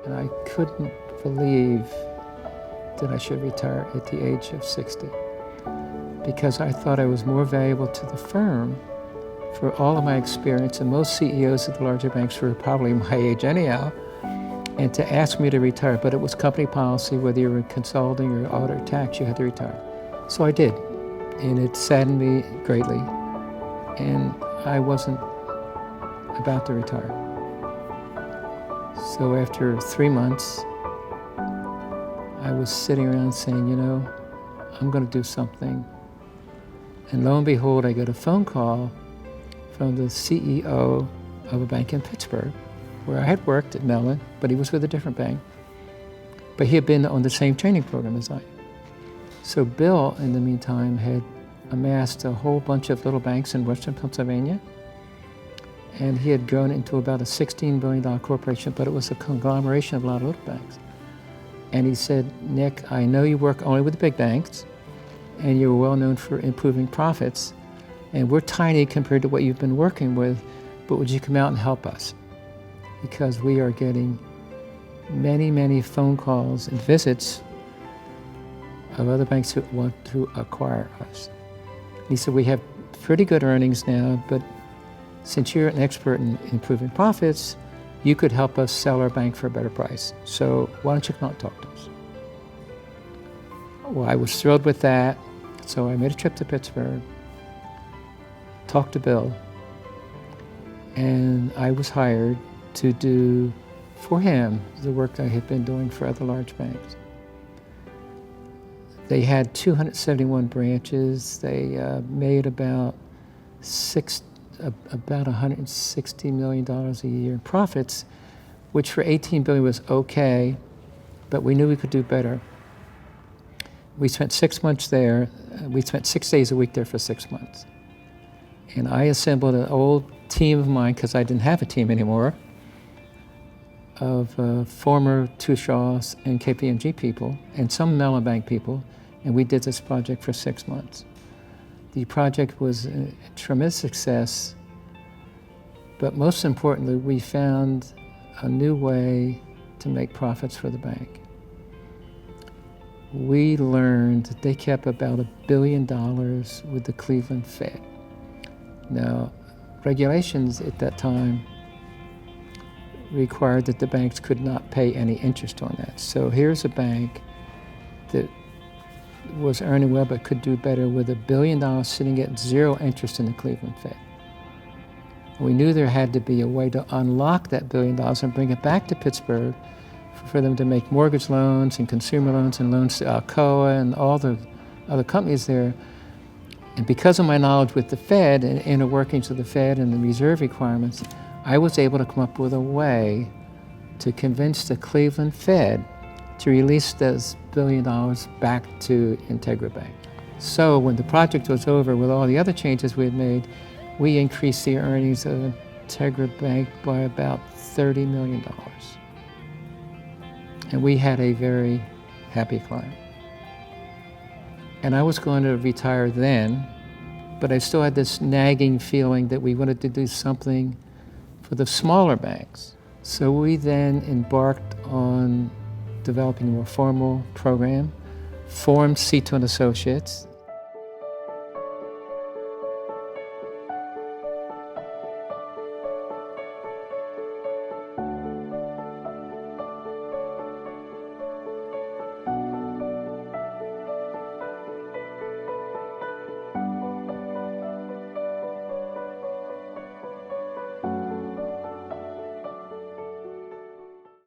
And I couldn't believe that I should retire at the age of 60, because I thought I was more valuable to the firm for all of my experience, and most CEOs of the larger banks were probably my age anyhow, and to ask me to retire. But it was company policy, whether you were in consulting or audit or tax, you had to retire. So I did, and it saddened me greatly, and I wasn't about to retire. So after 3 months, I was sitting around saying, you know, I'm going to do something. And lo and behold, I got a phone call from the CEO of a bank in Pittsburgh, where I had worked at Mellon, but he was with a different bank. But he had been on the same training program as I. So Bill, in the meantime, had amassed a whole bunch of little banks in Western Pennsylvania, and he had grown into about a $16 billion corporation, but it was a conglomeration of a lot of little banks. And he said, Nick, I know you work only with the big banks, and you're well known for improving profits, and we're tiny compared to what you've been working with, but would you come out and help us? Because we are getting many, many phone calls and visits of other banks who want to acquire us. He said, we have pretty good earnings now, but since you're an expert in improving profits, you could help us sell our bank for a better price. So why don't you come out and talk to us? Well, I was thrilled with that. So I made a trip to Pittsburgh, talked to Bill, and I was hired to do for him the work I had been doing for other large banks. They had 271 branches. They made about $160 million a year in profits, which for $18 billion was okay, but we knew we could do better. We spent 6 months there. We spent 6 days a week there for 6 months. And I assembled an old team of mine, because I didn't have a team anymore, of former Tushaws and KPMG people and some Mellon Bank people, and we did this project for 6 months. The project was a tremendous success, but most importantly, we found a new way to make profits for the bank. We learned that they kept about $1 billion with the Cleveland Fed. Now, regulations at that time required that the banks could not pay any interest on that. So here's a bank that was earning well but could do better with $1 billion sitting at zero interest in the Cleveland Fed. We knew there had to be a way to unlock that $1 billion and bring it back to Pittsburgh for them to make mortgage loans and consumer loans and loans to Alcoa and all the other companies there. And because of my knowledge with the Fed and inner workings of the Fed and the reserve requirements, I was able to come up with a way to convince the Cleveland Fed to release those $1 billion back to Integra Bank. So when the project was over, with all the other changes we had made, we increased the earnings of Integra Bank by about $30 million. And we had a very happy client. And I was going to retire then, but I still had this nagging feeling that we wanted to do something for the smaller banks. So we then embarked on developing a more formal program, formed Ceto and Associates,